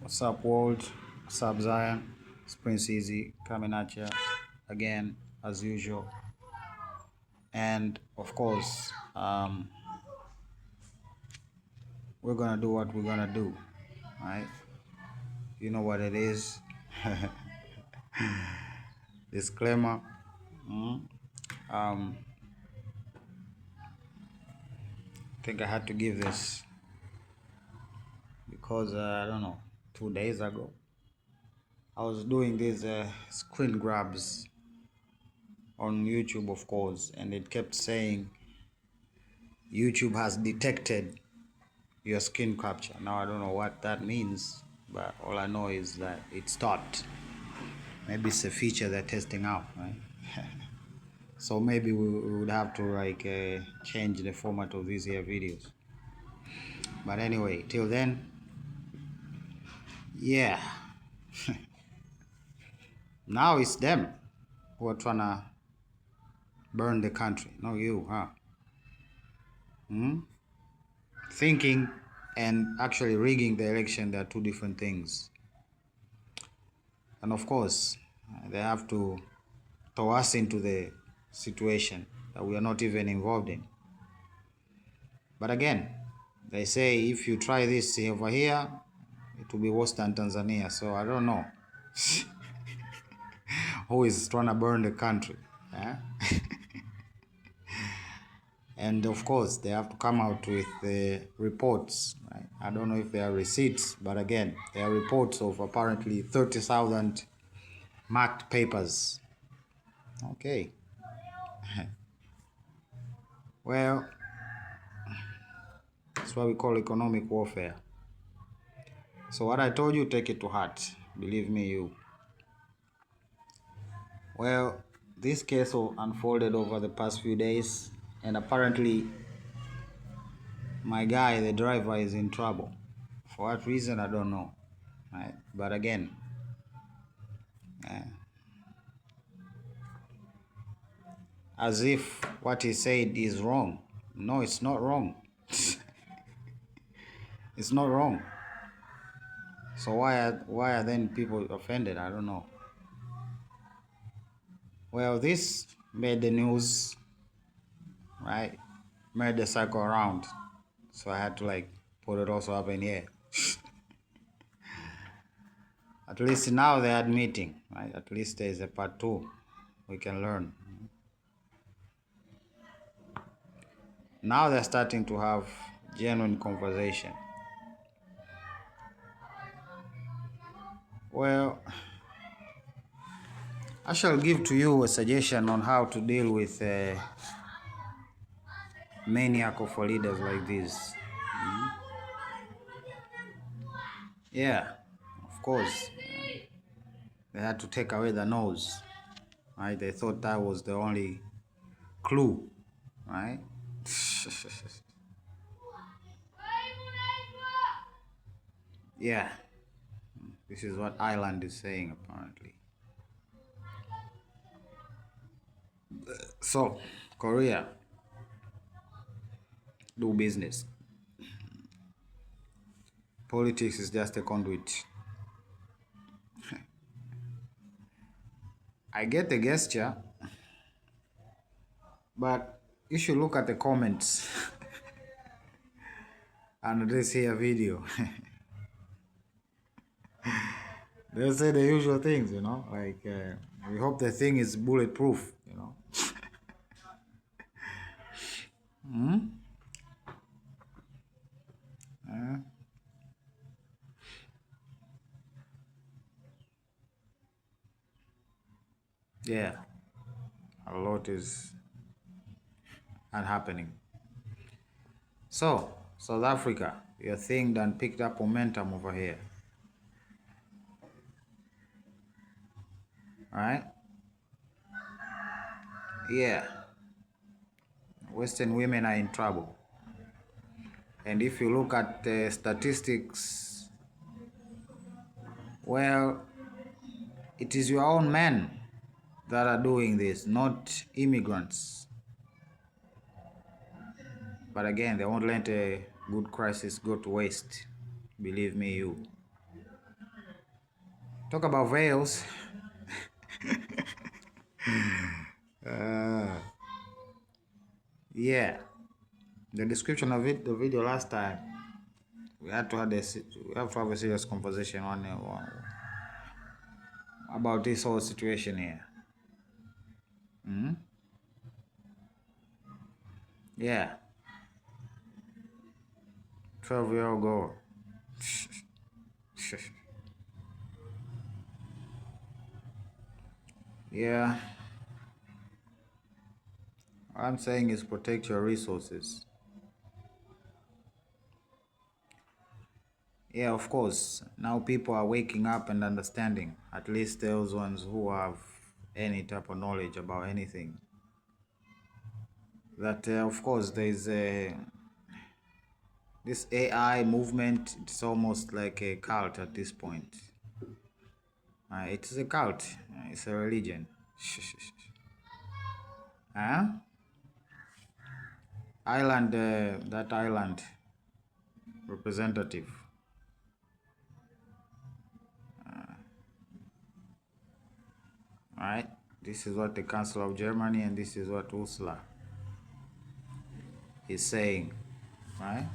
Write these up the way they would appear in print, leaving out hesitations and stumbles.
What's up, world? What's up, Zion? It's Prince Easy coming at you again, as usual. And of course, we're gonna do what we're gonna do, right? You know what it is. Disclaimer. I think I had to give this because I don't know, 2 days ago, I was doing these screen grabs on YouTube, of course, and it kept saying YouTube has detected your screen capture. Now I don't know what that means, but all I know is that it stopped. Maybe it's a feature they're testing out, right? So maybe we would have to change the format of these here videos. But anyway, till then, yeah. Now it's them who are trying to burn the country, not you, huh? Thinking and actually rigging the election, they are two different things. And of course, they have to throw us into the situation that we are not even involved in. But again, they say if you try this over here, it will be worse than Tanzania. So I don't know who is trying to burn the country. Eh? And of course, they have to come out with reports. Right? I don't know if they are receipts, but again, there are reports of apparently 30,000 marked papers. Okay. Well, that's what we call economic warfare. So what I told you, take it to heart. Believe me, you. Well, this case unfolded over the past few days, and apparently my guy, the driver, is in trouble. For what reason, I don't know. Right? But again, as if what he said is wrong. No, it's not wrong. It's not wrong. So why are then people offended? I don't know. Well, this made the news, right? Made the cycle around. So I had to put it also up in here. At least now they're admitting, right? At least there's a part 2 we can learn. Now they're starting to have genuine conversation. Well, I shall give to you a suggestion on how to deal with a maniac of leaders like this. Yeah, of course. They had to take away the nose, right? They thought that was the only clue, right? Yeah, this is what Ireland is saying apparently. So, Korea, do business. Politics is just a conduit. I get the gesture, but you should look at the comments under this here video. They'll say the usual things, we hope the thing is bulletproof, Yeah, a lot is not happening. So, South Africa, your thing done picked up momentum over here. Alright? Yeah. Western women are in trouble. And if you look at the statistics, well, it is your own men that are doing this, not immigrants. But again, they won't let a good crisis go to waste. Believe me, you. Talk about veils. Yeah, the description of it, the video last time, we have to have a serious conversation on about this whole situation here. Yeah, 12-year-old girl. Yeah, what I'm saying is protect your resources. Yeah, of course. Now people are waking up and understanding. At least those ones who have any type of knowledge about anything. That of course there is this AI movement. It's almost like a cult at this point. It is a cult. It's a religion. Huh? Island. That island representative. Right? This is what the Council of Germany and this is what Ursula is saying. Right?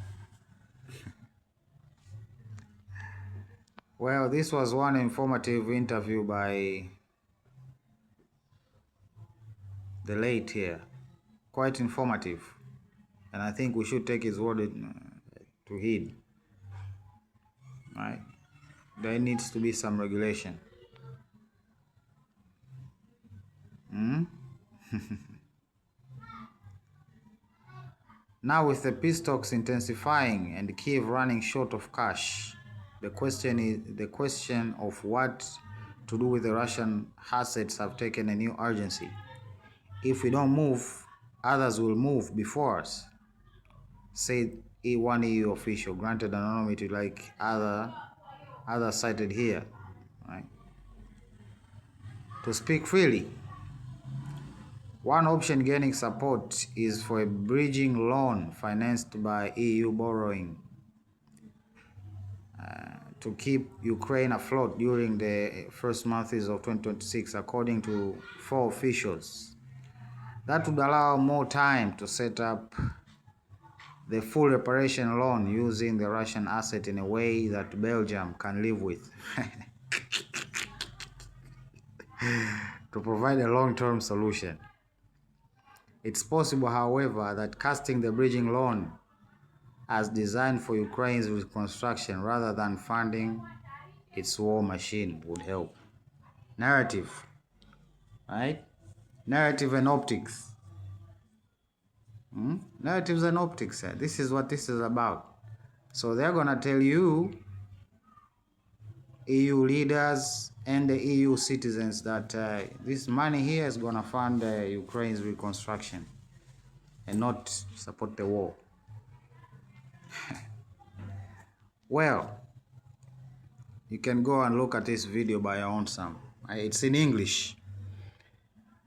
Well, this was one informative interview by the late here. Quite informative. And I think we should take his word to heed. Right? There needs to be some regulation. Now with the peace talks intensifying and Kiev running short of cash, the question of what to do with the Russian assets have taken a new urgency. If we don't move, others will move before us, said one EU official, granted anonymity like others cited here. Right? To speak freely, one option gaining support is for a bridging loan financed by EU borrowing to keep Ukraine afloat during the first months of 2026, according to 4 officials. That would allow more time to set up the full reparation loan using the Russian asset in a way that Belgium can live with. To provide a long-term solution. It's possible, however, that casting the bridging loan as designed for Ukraine's reconstruction rather than funding its war machine would help. Narrative, right? Narrative and optics. Narratives and optics. This is what this is about. So they're going to tell you, EU leaders and the EU citizens, that this money here is going to fund Ukraine's reconstruction and not support the war. Well, you can go and look at this video by your own self. It's in English.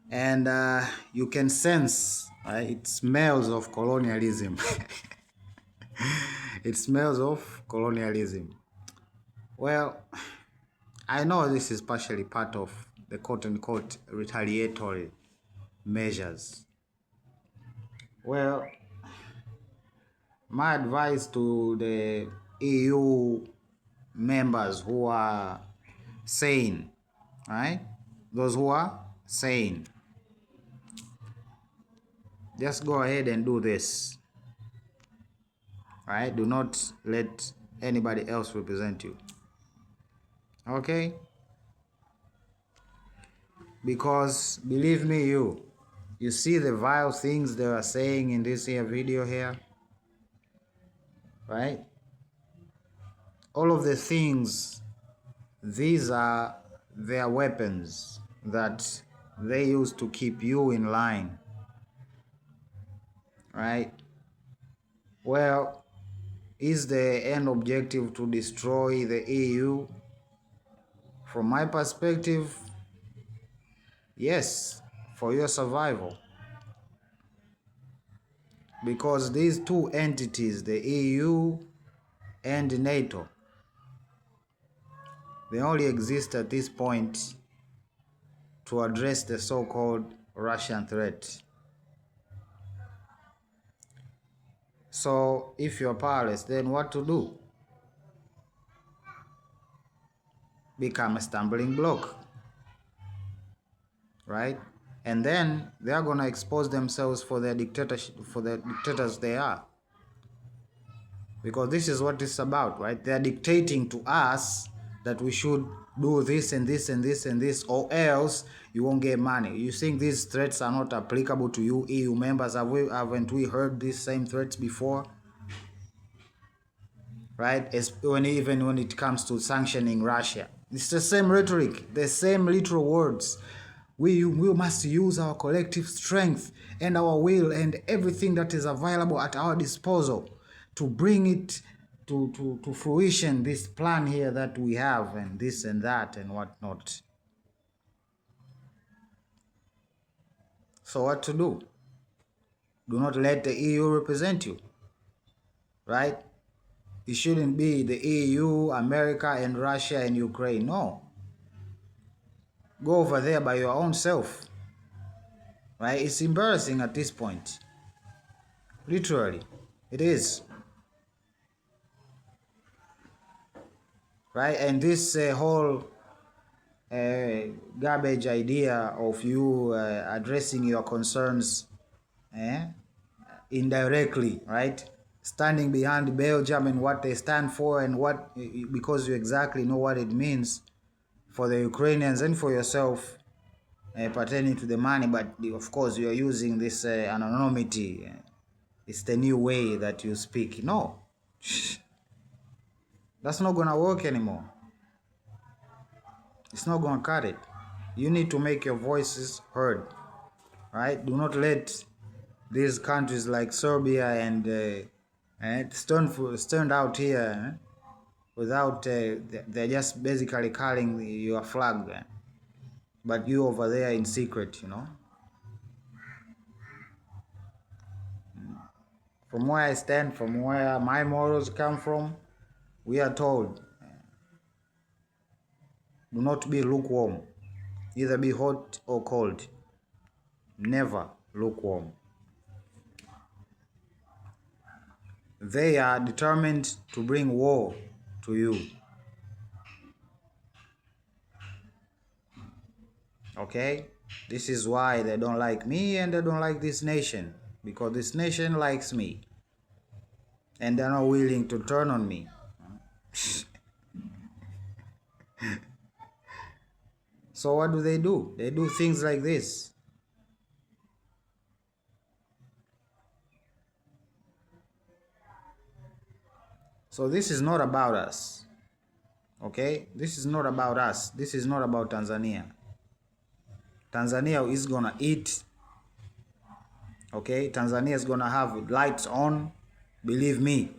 And you can sense, it smells of colonialism. It smells of colonialism. Well, I know this is partially part of the quote-unquote retaliatory measures. Well, my advice to the EU members who are sane, right? Those who are sane, just go ahead and do this, right? Do not let anybody else represent you, okay? Because believe me, you see the vile things they are saying in this here video here, right? All of the things, these are their weapons that they use to keep you in line, right? Well, is the end objective to destroy the EU? From my perspective, yes, for your survival. Because these two entities, the EU and NATO, They only exist at this point to address the so-called Russian threat. So if you're powerless, then what to do? Become a stumbling block, right? And then they are gonna expose themselves for their dictatorship, for the dictators they are. Because this is what it's about, right? They are dictating to us that we should do this and this and this and this, or else you won't get money. You think these threats are not applicable to you, EU members? Haven't we heard these same threats before? Right? Even when it comes to sanctioning Russia, it's the same rhetoric, the same literal words. We must use our collective strength and our will and everything that is available at our disposal to bring it to fruition, this plan here that we have, and this and that and whatnot. So what to do? Do not let the EU represent you, right? It shouldn't be the EU, America, and Russia and Ukraine. No. Go over there by your own self. Right? It's embarrassing at this point. Literally. It is. Right? And this whole garbage idea of you addressing your concerns indirectly, right? Standing behind Belgium and what they stand for and what, because you exactly know what it means for the Ukrainians and for yourself pertaining to the money, but of course you are using this anonymity. It's the new way that you speak. No, that's not gonna work anymore. It's not gonna cut it. You need to make your voices heard, right? Do not let these countries like Serbia and stand out here without they're just basically calling your flag, but you over there in secret, you know. From where I stand, from where my morals come from, we are told, do not be lukewarm. Either be hot or cold. Never lukewarm. They are determined to bring war to you. Okay? This is why they don't like me and they don't like this nation. Because this nation likes me. And they're not willing to turn on me. So what do? They do things like this. So this is not about us. Okay? This is not about us. This is not about Tanzania. Tanzania is gonna eat. Okay? Tanzania is gonna have lights on. Believe me.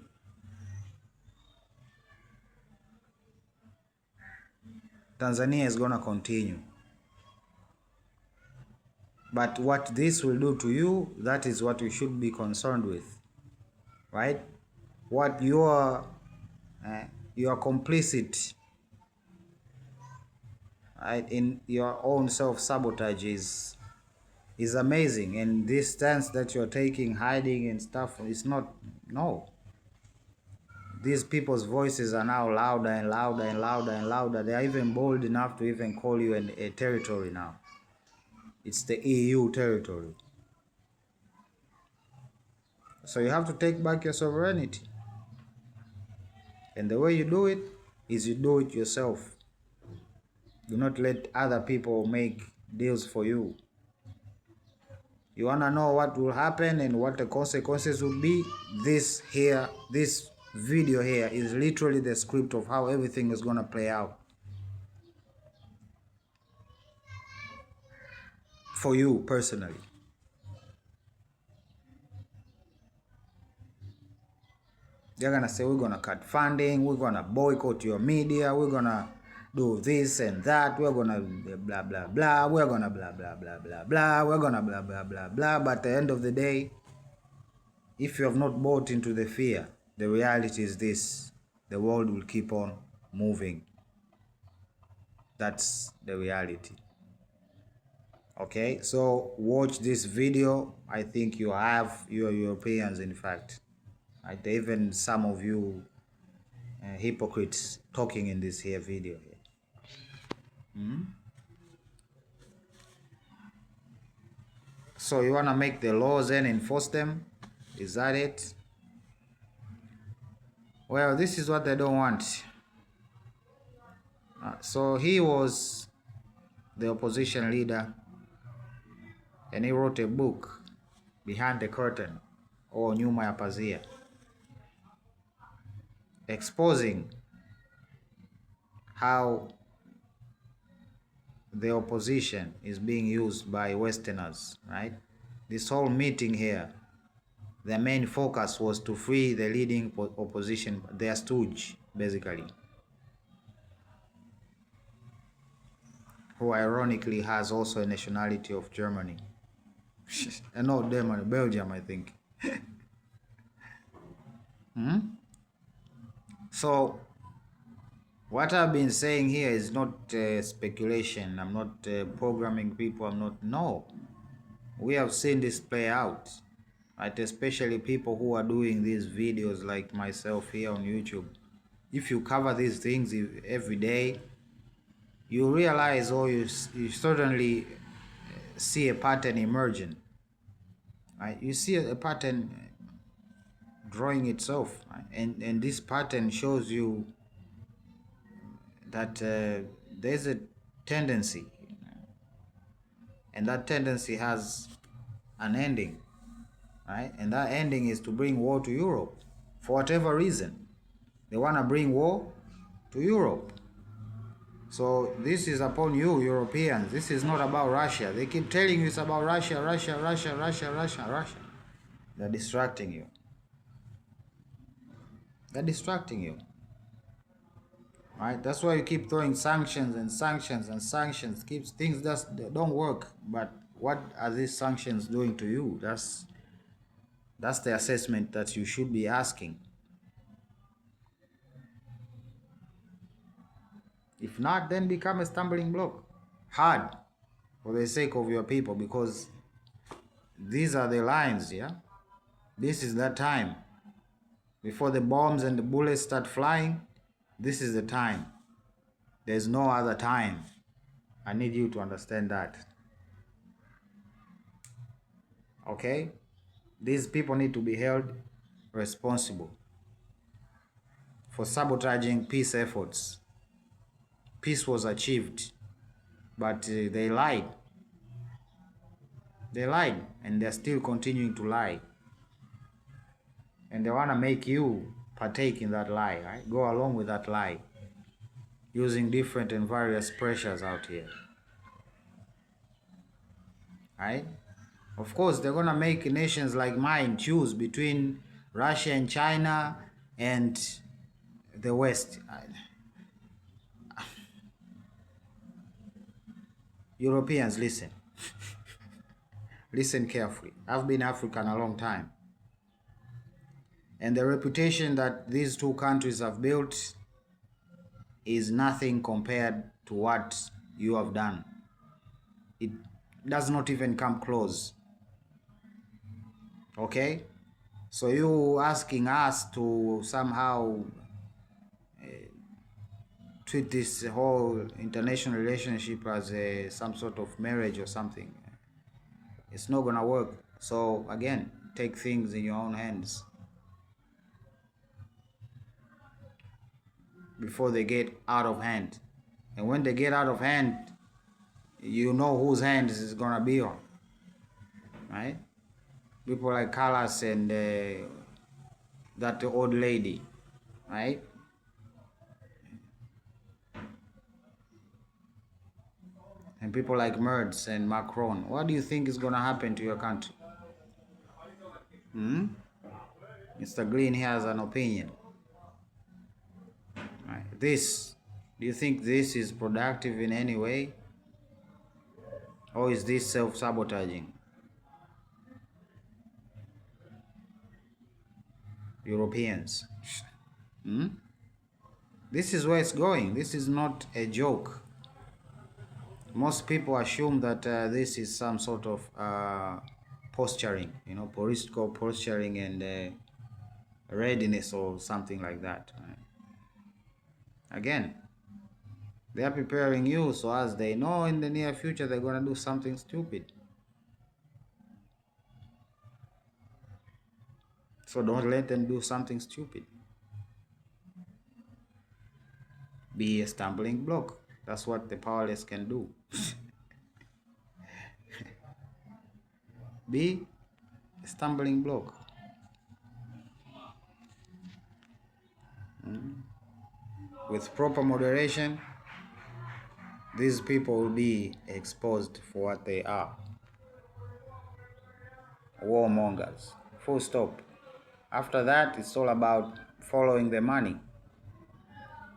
Tanzania is gonna continue. But what this will do to you, that is what you should be concerned with. Right? What you are complicit, right, in your own self-sabotage is amazing. And this stance that you're taking, hiding and stuff, is not, no. These people's voices are now louder and louder and louder and louder. They are even bold enough to even call you a territory now. It's the EU territory. So you have to take back your sovereignty. And the way you do it is you do it yourself. Do not let other people make deals for you. You want to know what will happen and what the consequences will be? This video here is literally the script of how everything is going to play out. For you personally. They're going to say, we're going to cut funding, we're going to boycott your media, we're going to do this and that, we're going to blah, blah, blah, we're going to blah, blah, blah, blah, blah, we're going to blah, blah, blah, blah. But at the end of the day, if you have not bought into the fear, the reality is this: the world will keep on moving. That's the reality. Okay, so watch this video. I think you have your Europeans, in fact. Right? Even some of you hypocrites talking in this here video here. So you want to make the laws and enforce them? Is that it? Well, this is what they don't want. So he was the opposition leader, and he wrote a book, Behind the Curtain, or Nyuma ya Pazia, exposing how the opposition is being used by Westerners, right? This whole meeting here, the main focus was to free the leading opposition, their stooge, basically, who ironically has also a nationality of Germany. No, Germany, Belgium, I think. So, what I've been saying here is not speculation. I'm not programming people. No. We have seen this play out, right? Especially people who are doing these videos like myself here on YouTube. If you cover these things every day, you realize, or you certainly see a pattern emerging. Right? You see a pattern drawing itself, right? And this pattern shows you that there's a tendency, and that tendency has an ending, right? And that ending is to bring war to Europe. For whatever reason, they want to bring war to Europe. So this is upon you, Europeans. This is not about Russia. They keep telling you it's about Russia. They're distracting you. Right? That's why you keep throwing sanctions and sanctions and sanctions. Keeps things that don't work. But what are these sanctions doing to you? That's the assessment that you should be asking. If not, then become a stumbling block. Hard, for the sake of your people, because these are the lines, yeah? This is that time. Before the bombs and the bullets start flying, this is the time. There's no other time. I need you to understand that. Okay? These people need to be held responsible for sabotaging peace efforts. Peace was achieved, but they lied. They lied, and they're still continuing to lie. And they want to make you partake in that lie, right? Go along with that lie, using different and various pressures out here. Right? Of course, they're going to make nations like mine choose between Russia and China and the West. Europeans, listen. Listen carefully. I've been African a long time. And the reputation that these two countries have built is nothing compared to what you have done. It does not even come close. Okay? So you asking us to somehow treat this whole international relationship as some sort of marriage or something, it's not gonna work. So again, take things in your own hands before they get out of hand. And when they get out of hand, you know whose hands is gonna be on, right? People like Callas and that old lady, right? And people like Merz and Macron. What do you think is gonna happen to your country? Mr. Green has an opinion. Right. Do you think this is productive in any way? Or is this self-sabotaging? Europeans. This is where it's going. This is not a joke. Most people assume that this is some sort of posturing, political posturing and readiness or something like that. Again, they are preparing you so as they know in the near future they're going to do something stupid. So don't let them do something stupid. Be a stumbling block. That's what the powerless can do. Be a stumbling block. With proper moderation, these people will be exposed for what they are. Warmongers. Full stop. After that, it's all about following the money.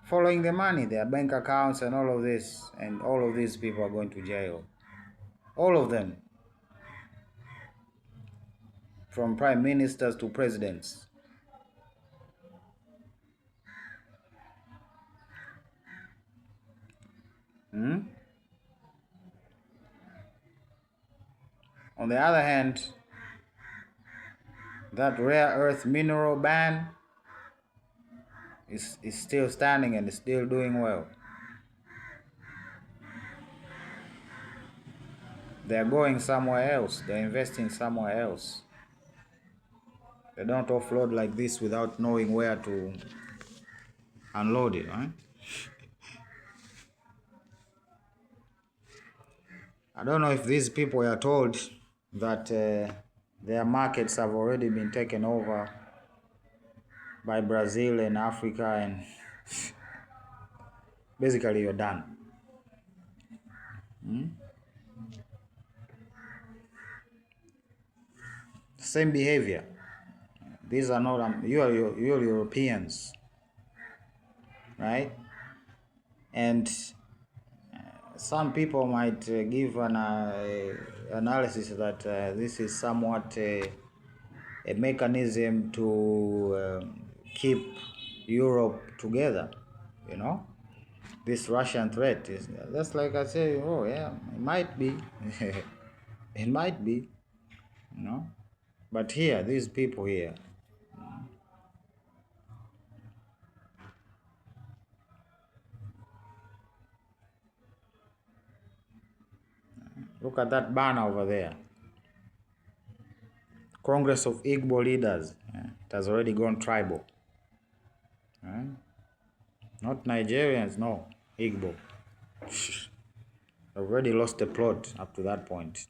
Following the money, their bank accounts and all of this. And all of these people are going to jail. All of them. From prime ministers to presidents. On the other hand, that rare earth mineral ban is still standing and is still doing well. They're going somewhere else. They're investing somewhere else. They don't offload like this without knowing where to unload it, right? I don't know if these people are told that their markets have already been taken over by Brazil and Africa, and basically you're done. Same behavior. These are not, you're Europeans, right? And some people might give an analysis that this is somewhat a mechanism to keep Europe together, This Russian threat is that's like I say, oh yeah, it might be, it might be, But here, these people here, look at that banner over there. Congress of Igbo leaders. It has already gone tribal. Not Nigerians, no. Igbo. I've already lost the plot up to that point.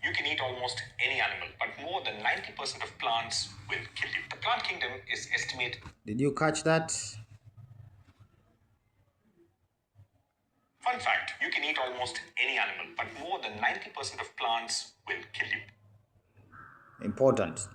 You can eat almost any animal, but more than 90% of plants will kill you. The plant kingdom is estimated. Did you catch that? Fun fact, you can eat almost any animal, but more than 90% of plants will kill you. Important.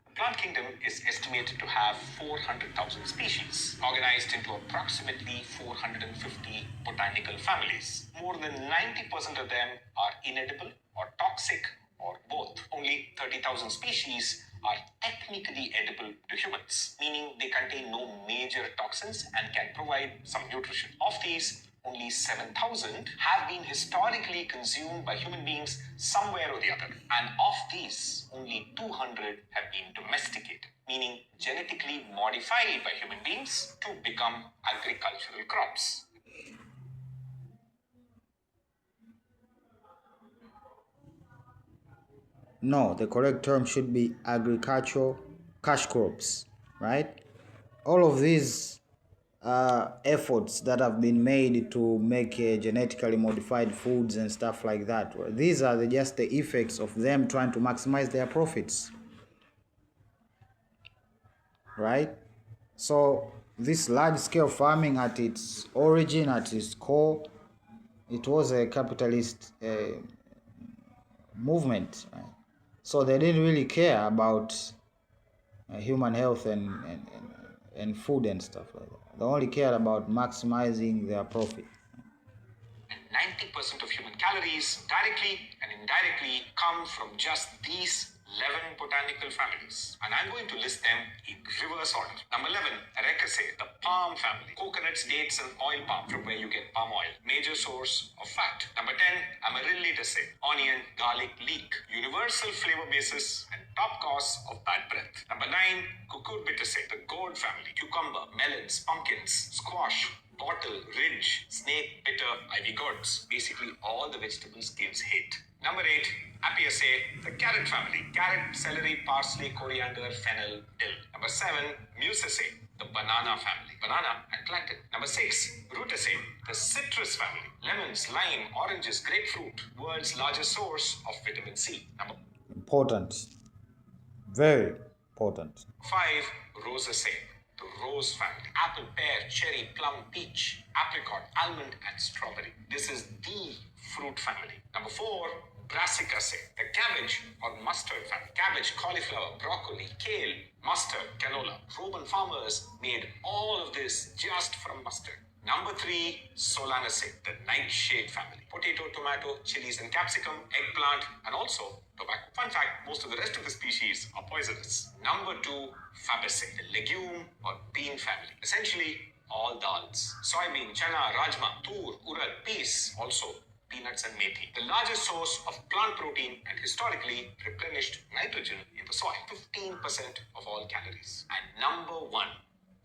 The plant kingdom is estimated to have 400,000 species, organized into approximately 450 botanical families. More than 90% of them are inedible or toxic or both. Only 30,000 species are technically edible to humans, meaning they contain no major toxins and can provide some nutrition. Of these, only 7,000 have been historically consumed by human beings somewhere or the other. And of these, only 200 have been domesticated, meaning genetically modified by human beings to become agricultural crops. No, the correct term should be agricultural cash crops, right? All of these efforts that have been made to make genetically modified foods and stuff like that, these are just the effects of them trying to maximize their profits, right? So this large-scale farming at its origin, at its core, it was a capitalist movement, right? So they didn't really care about human health and food and stuff like that. They only cared about maximizing their profit. 90% of human calories, directly and indirectly, come from just these 11 botanical families, and I'm going to list them in reverse order. Number 11, Arecaceae, the palm family. Coconuts, dates, and oil palm, from where you get palm oil. Major source of fat. Number 10, Amaryllidaceae, onion, garlic, leek. Universal flavor basis and top cause of bad breath. Number 9, Cucurbitaceae, the gourd family. Cucumber, melons, pumpkins, squash, bottle, ridge, snake, bitter, ivy gourds. Basically all the vegetables kids hate. Number 8, Apiaceae, the carrot family. Carrot, celery, parsley, coriander, fennel, dill. Number 7, Musaceae, the banana family. Banana and plantain. Number 6, Rutaceae, the citrus family. Lemons, lime, oranges, grapefruit. World's largest source of vitamin C. Number Important. Very important. 5, Rosaceae, the rose family. Apple, pear, cherry, plum, peach, apricot, almond, and strawberry. This is the fruit family. Number 4, Brassicaceae, the cabbage or mustard family. Cabbage, cauliflower, broccoli, kale, mustard, canola. Roman farmers made all of this just from mustard. Number 3, Solanaceae, the nightshade family. Potato, tomato, chilies and capsicum, eggplant, and also tobacco. Fun fact, most of the rest of the species are poisonous. Number 2, Fabaceae, the legume or bean family. Essentially, all dals. Soybean, chana, rajma, tur, urad, peas, also peanuts and methi. The largest source of plant protein and historically replenished nitrogen in the soil. 15% of all calories. And number 1,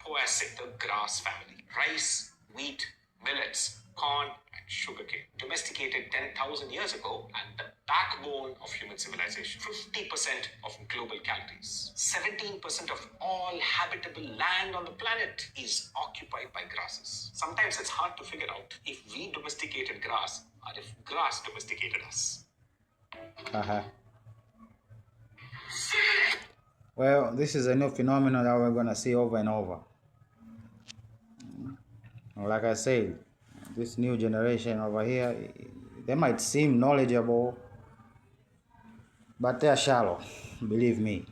Poaceae, the grass family. Rice, wheat, millets, corn, and sugarcane. Domesticated 10,000 years ago and the backbone of human civilization. 50% of global calories. 17% of all habitable land on the planet is occupied by grasses. Sometimes it's hard to figure out if we domesticated grass or if grass domesticated us. Well, this is a new phenomenon that we're going to see over and over. Like I said, this new generation over here, they might seem knowledgeable, but they're shallow, believe me.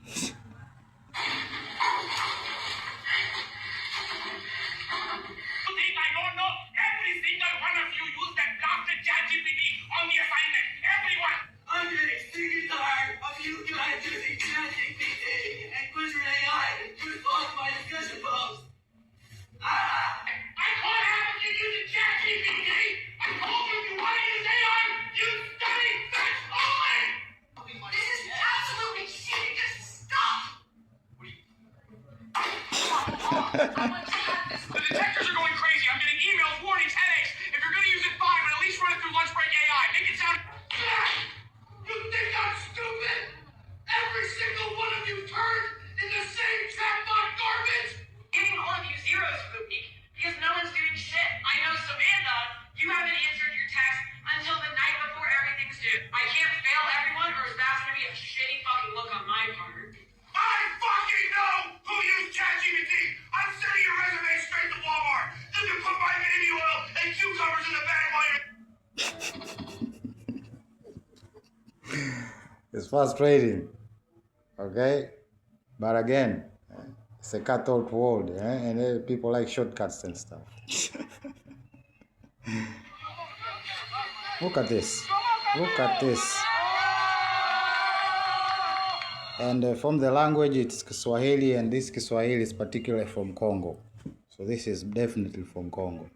The detectors are going crazy. I'm getting emails, warnings, headaches. If you're going to use it, fine, but at least run it through lunch break AI. Make it sound... You think I'm stupid? Every single one of you turned in the same chatbot garbage? Giving all of you zeros, Spoopy, because no one's doing shit. I know, Samantha, you haven't answered your text until the night before everything's due. I can't fail everyone or that's going to be a shitty fucking look on my part. I fucking know who used ChatGPT. I'm sending your resume straight to Walmart. You can put my baby oil and cucumbers in the bag while you're... It's frustrating, okay? But again, it's a cutthroat world, and people like shortcuts and stuff. Look at this. Look at this. And from the language, it's Kiswahili, and this Kiswahili is particularly from Congo. So this is definitely from Congo.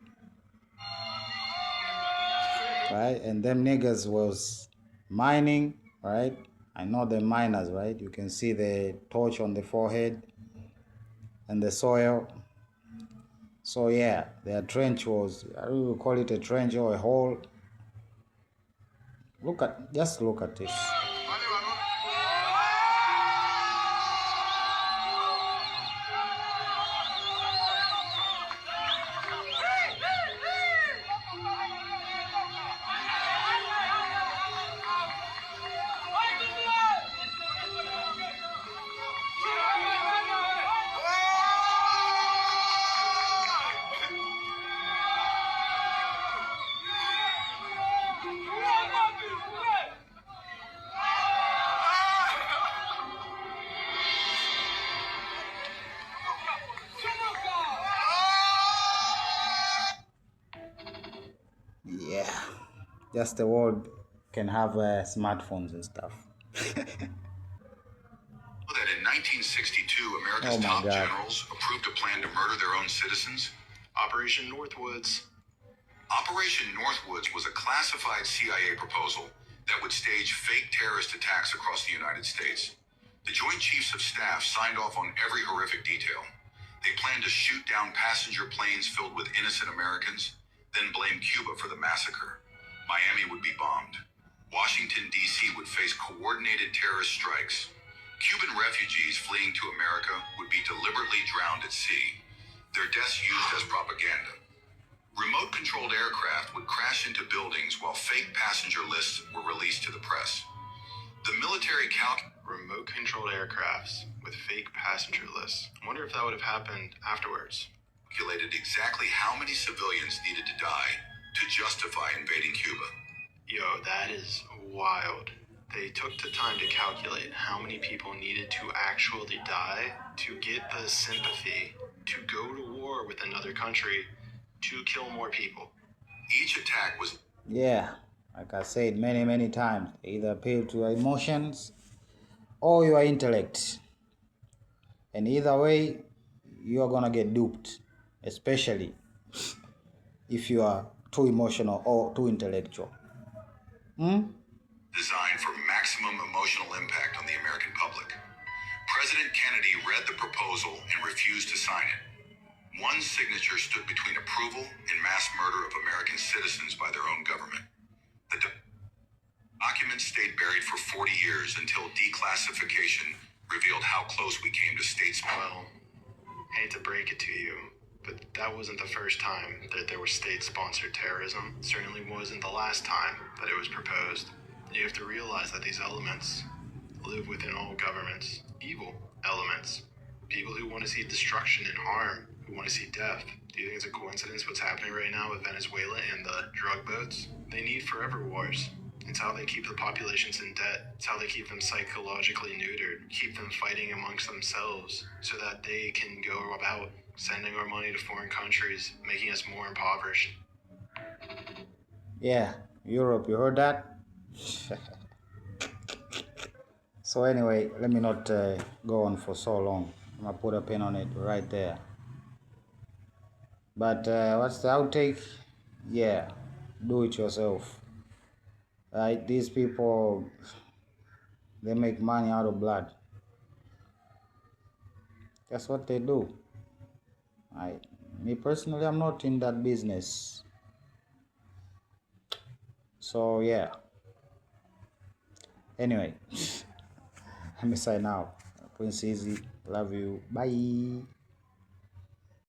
Right? And them niggas was mining, right? I know the miners, right? You can see the torch on the forehead and the soil. So yeah, their trench was, I don't know, call it a trench or a hole. Just look at this. Yeah, just the world can have smartphones and stuff. America's Oh my top God. generals approved a plan to murder their own citizens? Operation Northwoods. Operation Northwoods was a classified CIA proposal that would stage fake terrorist attacks across the United States. The Joint Chiefs of Staff signed off on every horrific detail. They planned to shoot down passenger planes filled with innocent Americans, then blame Cuba for the massacre. Miami would be bombed. Washington, D.C. would face coordinated terrorist strikes. Cuban refugees fleeing to America would be deliberately drowned at sea, their deaths used as propaganda. Remote-controlled aircraft would crash into buildings while fake passenger lists were released to the press. The military remote-controlled aircrafts with fake passenger lists. I wonder if that would have happened afterwards. Calculated exactly how many civilians needed to die to justify invading Cuba. Yo, that is wild. They took the time to calculate how many people needed to actually die to get the sympathy to go to war with another country to kill more people. Each attack was... Yeah, like I said many times, either appeal to your emotions or your intellect. And either way, you're gonna get duped, especially if you are too emotional or too intellectual. Designed for maximum emotional impact on the American public. President Kennedy read the proposal and refused to sign it. One signature stood between approval and mass murder of American citizens by their own government. The document stayed buried for 40 years until declassification revealed how close we came to states. Well, hate to break it to you, but that wasn't the first time that there was state-sponsored terrorism. It certainly wasn't the last time that it was proposed. You have to realize that these elements live within all governments. Evil elements. People who want to see destruction and harm, who want to see death. Do you think it's a coincidence what's happening right now with Venezuela and the drug boats? They need forever wars. It's how they keep the populations in debt. It's how they keep them psychologically neutered, keep them fighting amongst themselves so that they can go about sending our money to foreign countries, making us more impoverished. Yeah, Europe, you heard that? So anyway, let me not go on for so long. I'm gonna put a pin on it right there. But what's the outtake? Yeah, do it yourself. Right? These people, they make money out of blood. That's what they do. Me personally, I'm not in that business. So yeah. Anyway, let me sign out. Prince Easy, love you. Bye.